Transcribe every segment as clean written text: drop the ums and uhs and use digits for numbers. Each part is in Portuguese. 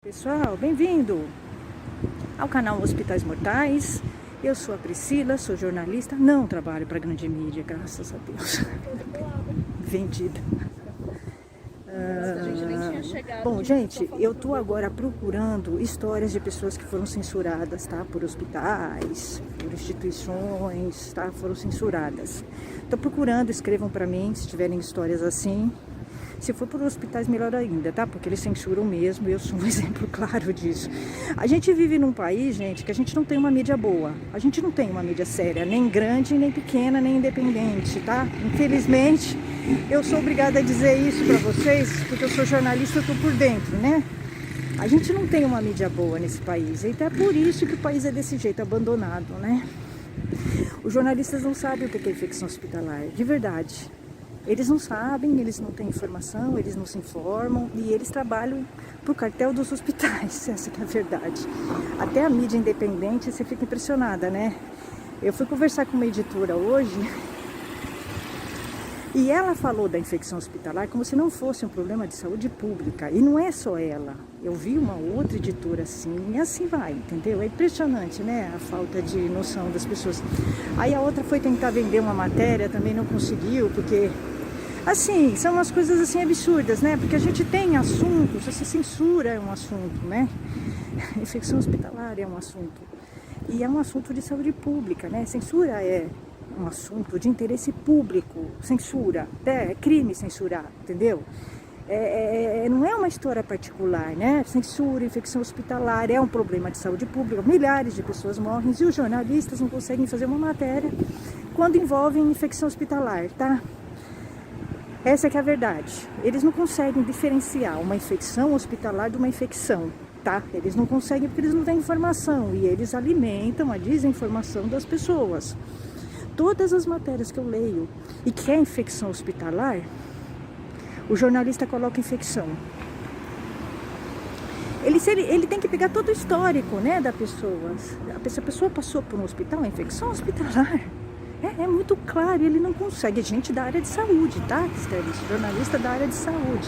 Pessoal, bem-vindo ao canal Hospitais Mortais. Eu sou a Priscila, sou jornalista, não trabalho para grande mídia, graças a Deus. Vendida. Bom, gente, eu tô agora procurando histórias de pessoas que foram censuradas, tá? Por hospitais, por instituições, tá? Foram censuradas. Tô procurando, escrevam para mim se tiverem histórias assim. Se for por hospitais, melhor ainda, tá? Porque eles censuram mesmo e eu sou um exemplo claro disso. A gente vive num país, gente, que a gente não tem uma mídia boa. A gente não tem uma mídia séria, nem grande, nem pequena, nem independente, tá? Infelizmente, eu sou obrigada a dizer isso pra vocês, porque eu sou jornalista, eu tô por dentro, né? A gente não tem uma mídia boa nesse país. Então é por isso que o país é desse jeito, abandonado, né? Os jornalistas não sabem o que é infecção hospitalar, de verdade. Eles não sabem, eles não têm informação, eles não se informam e eles trabalham pro cartel dos hospitais, essa que é a verdade. Até a mídia independente, você fica impressionada, né? Eu fui conversar com uma editora hoje e ela falou da infecção hospitalar como se não fosse um problema de saúde pública. E não é só ela. Eu vi uma outra editora assim, e assim vai, entendeu? É impressionante, né? A falta de noção das pessoas. Aí a outra foi tentar vender uma matéria, também não conseguiu, porque... assim, são umas coisas assim absurdas, né? Porque a gente tem assuntos, essa censura é um assunto, né? Infecção hospitalar é um assunto. E é um assunto de saúde pública, né? Censura é um assunto de interesse público. Censura, é crime censurar, entendeu? Não é uma história particular, né? Censura, infecção hospitalar é um problema de saúde pública. Milhares de pessoas morrem e os jornalistas não conseguem fazer uma matéria quando envolve infecção hospitalar, tá? Essa que é a verdade. Eles não conseguem diferenciar uma infecção hospitalar de uma infecção, tá? Eles não conseguem porque eles não têm informação e eles alimentam a desinformação das pessoas. Todas as matérias que eu leio e que é infecção hospitalar, o jornalista coloca infecção. Ele tem que pegar todo o histórico, né, da pessoa. Se a pessoa passou por um hospital, é infecção hospitalar. É muito claro, ele não consegue. Gente da área de saúde, tá? Que escreve isso, jornalista da área de saúde.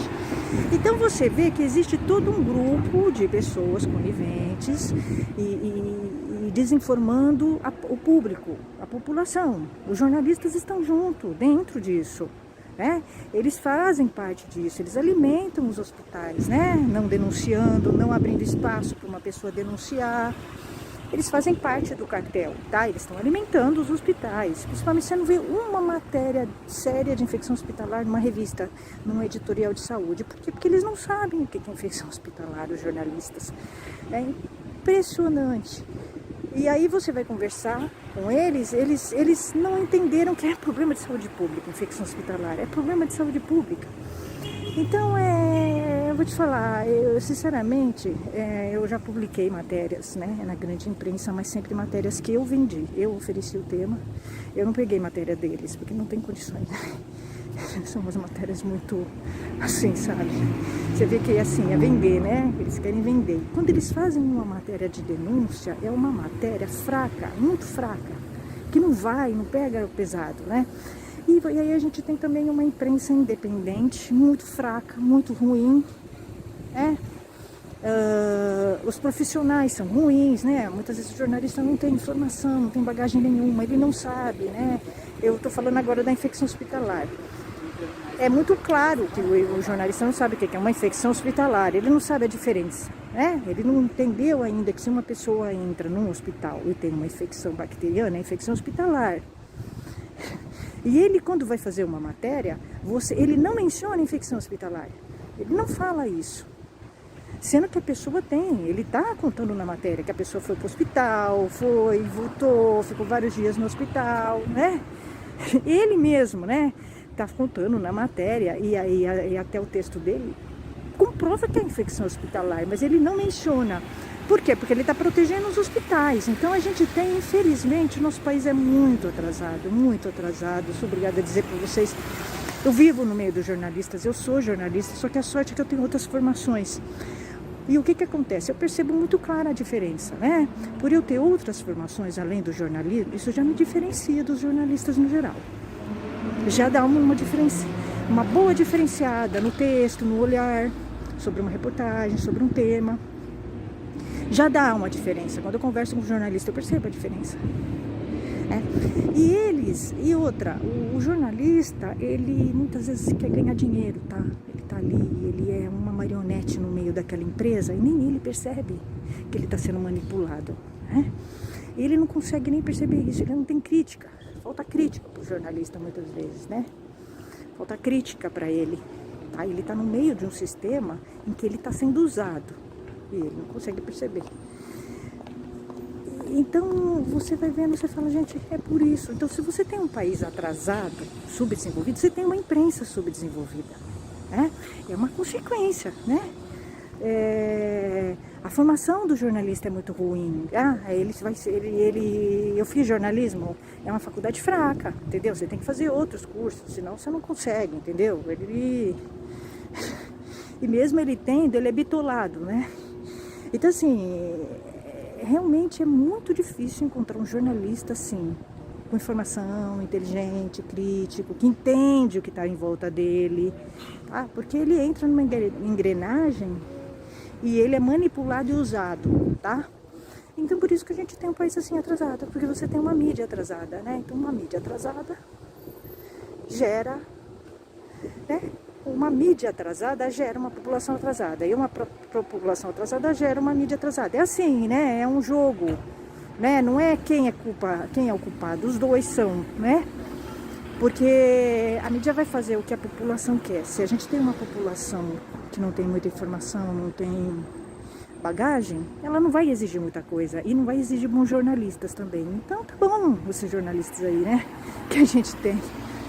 Então você vê que existe todo um grupo de pessoas coniventes e desinformando o público, a população. Os jornalistas estão junto, dentro disso. Né? Eles fazem parte disso, eles alimentam os hospitais, né? Não denunciando, não abrindo espaço para uma pessoa denunciar. Eles fazem parte do cartel, tá? Eles estão alimentando os hospitais. Principalmente você não vê uma matéria séria de infecção hospitalar numa revista, num editorial de saúde. Por quê? Porque eles não sabem o que é infecção hospitalar, os jornalistas. É impressionante. E aí você vai conversar com eles não entenderam que é problema de saúde pública, infecção hospitalar. É problema de saúde pública. Então, eu vou te falar, eu sinceramente, eu já publiquei matérias, né, na grande imprensa, mas sempre matérias que eu vendi. Eu ofereci o tema, eu não peguei matéria deles, porque não tem condições. São umas matérias muito assim, sabe? Você vê que assim, é vender, né? Eles querem vender. Quando eles fazem uma matéria de denúncia, é uma matéria fraca, muito fraca, que não pega pesado, né? E aí a gente tem também uma imprensa independente, muito fraca, muito ruim, né? Os profissionais são ruins, né? Muitas vezes o jornalista não tem informação, não tem bagagem nenhuma, ele não sabe, né? Eu tô falando agora da infecção hospitalar. É muito claro que o jornalista não sabe o que é uma infecção hospitalar, ele não sabe a diferença, né? Ele não entendeu ainda que se uma pessoa entra num hospital e tem uma infecção bacteriana, é infecção hospitalar. E ele, quando vai fazer uma matéria, ele não menciona infecção hospitalar. Ele não fala isso. Sendo que a pessoa tem, ele está contando na matéria que a pessoa foi para o hospital, voltou, ficou vários dias no hospital, né? Ele mesmo, né? Está contando na matéria e até o texto dele comprova que é infecção hospitalar, mas ele não menciona. Por quê? Porque ele está protegendo os hospitais. Então a gente tem, infelizmente, o nosso país é muito atrasado, muito atrasado. Eu sou obrigada a dizer para vocês, eu vivo no meio dos jornalistas, eu sou jornalista, só que a sorte é que eu tenho outras formações. E o que acontece? Eu percebo muito clara a diferença, né? Por eu ter outras formações além do jornalismo, isso já me diferencia dos jornalistas no geral. Já dá uma diferença, uma boa diferenciada no texto, no olhar, sobre uma reportagem, sobre um tema. já dá uma diferença. Quando eu converso com um jornalista, eu percebo a diferença. E outra, o jornalista, ele muitas vezes quer ganhar dinheiro, tá? Ele tá ali, ele é uma marionete no meio daquela empresa e nem ele percebe que ele está sendo manipulado, né? Ele não consegue nem perceber isso, ele não tem crítica. Falta crítica pro jornalista muitas vezes, né? Falta crítica para ele, tá? Ele tá no meio de um sistema em que ele está sendo usado e ele não consegue perceber. Então, você vai vendo, você fala, gente, é por isso. Então, se você tem um país atrasado, subdesenvolvido, você tem uma imprensa subdesenvolvida, né? É uma consequência, né? A formação do jornalista é muito ruim. Eu fiz jornalismo, é uma faculdade fraca, entendeu? Você tem que fazer outros cursos, senão você não consegue, entendeu? E mesmo ele tendo, ele é bitolado, né? Então, assim, realmente é muito difícil encontrar um jornalista assim, com informação, inteligente, crítico, que entende o que está em volta dele, tá? Porque ele entra numa engrenagem e ele é manipulado e usado, tá? Então por isso que a gente tem um país assim atrasado, porque você tem uma mídia atrasada, né? Então uma mídia atrasada gera, né? Uma mídia atrasada gera uma população atrasada. E uma população atrasada gera uma mídia atrasada. É assim, né? É um jogo, né? Não é quem é o culpado. Os dois são, né? Porque a mídia vai fazer o que a população quer. Se a gente tem uma população que não tem muita informação, não tem bagagem, ela não vai exigir muita coisa. E não vai exigir bons jornalistas também. Então tá bom esses jornalistas aí, né? Que a gente tem.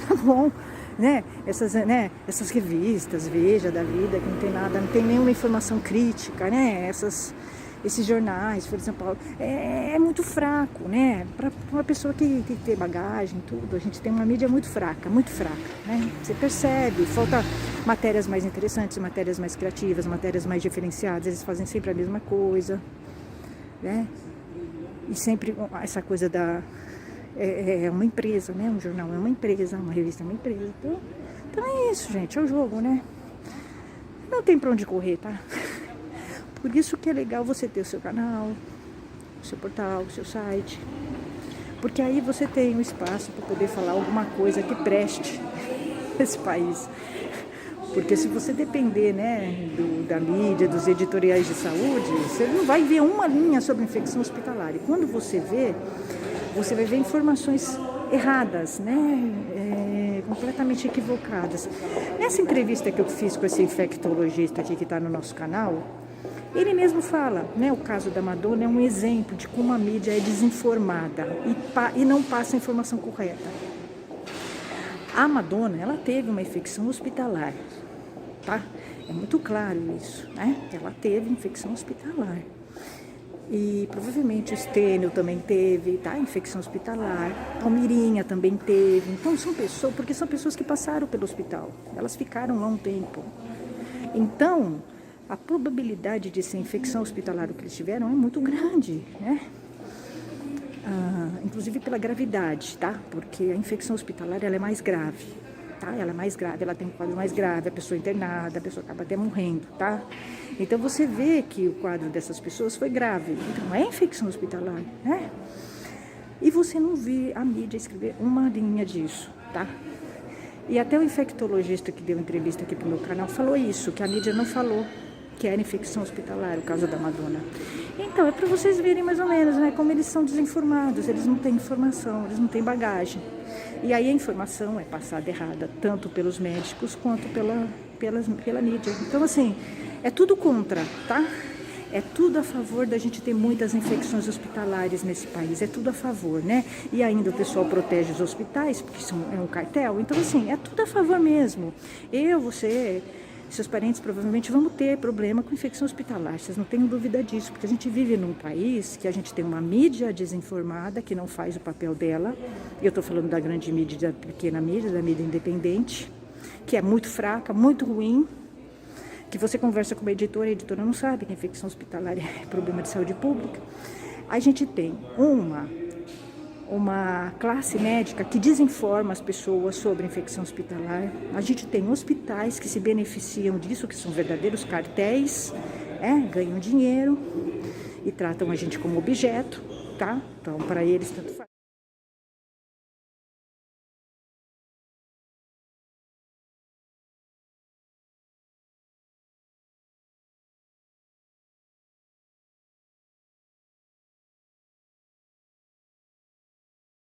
Tá bom. Né? Essas revistas, Veja da vida, que não tem nada, não tem nenhuma informação crítica, né? Esses jornais, Folha de São Paulo, é muito fraco, né? Para uma pessoa que tem que ter bagagem, tudo, a gente tem uma mídia muito fraca, né? Você percebe, falta matérias mais interessantes, matérias mais criativas, matérias mais diferenciadas, eles fazem sempre a mesma coisa, né? E sempre essa coisa é uma empresa, né? Um jornal é uma empresa, uma revista é uma empresa. Então é isso, gente, é o jogo, né? Não tem pra onde correr, tá? Por isso que é legal você ter o seu canal, o seu portal, o seu site. Porque aí você tem um espaço para poder falar alguma coisa que preste nesse país. Porque se você depender, né, da mídia, dos editoriais de saúde, você não vai ver uma linha sobre infecção hospitalar. E quando você vai ver informações erradas, né? Completamente equivocadas. Nessa entrevista que eu fiz com esse infectologista aqui que está no nosso canal, ele mesmo fala, né? O caso da Madonna é um exemplo de como a mídia é desinformada e não passa a informação correta. A Madonna, ela teve uma infecção hospitalar, tá? É muito claro isso, né? Ela teve infecção hospitalar. E provavelmente o Stênio também teve, tá? Infecção hospitalar. A Mirinha também teve. Então são pessoas que passaram pelo hospital. Elas ficaram lá um tempo. Então, a probabilidade de ser infecção hospitalar o que eles tiveram é muito grande, né? Inclusive pela gravidade, tá? Porque a infecção hospitalar, ela é mais grave, tá? Ela é mais grave, ela tem um quadro mais grave, a pessoa internada, a pessoa acaba até morrendo, tá? Então você vê que o quadro dessas pessoas foi grave. Então é infecção hospitalar, né? E você não vê a mídia escrever uma linha disso, tá? E até o infectologista que deu entrevista aqui pro meu canal falou isso, que a mídia não falou que era infecção hospitalar, o caso da Madonna. Então, é para vocês verem mais ou menos, né, como eles são desinformados, eles não têm informação, eles não têm bagagem. E aí a informação é passada errada, tanto pelos médicos quanto pela mídia. Então, assim, é tudo contra, tá? É tudo a favor da gente ter muitas infecções hospitalares nesse país, é tudo a favor, né? E ainda o pessoal protege os hospitais, porque é um cartel. Então, assim, é tudo a favor mesmo. Você, seus parentes provavelmente vão ter problema com infecção hospitalar, vocês não tenham dúvida disso, porque a gente vive num país que a gente tem uma mídia desinformada, que não faz o papel dela. Eu estou falando da grande mídia, da pequena mídia, da mídia independente, que é muito fraca, muito ruim, que você conversa com uma editora, a editora não sabe que a infecção hospitalar é problema de saúde pública. A gente tem uma classe médica que desinforma as pessoas sobre infecção hospitalar. A gente tem hospitais que se beneficiam disso, que são verdadeiros cartéis, ganham dinheiro e tratam a gente como objeto, tá? Então, para eles, tanto faz.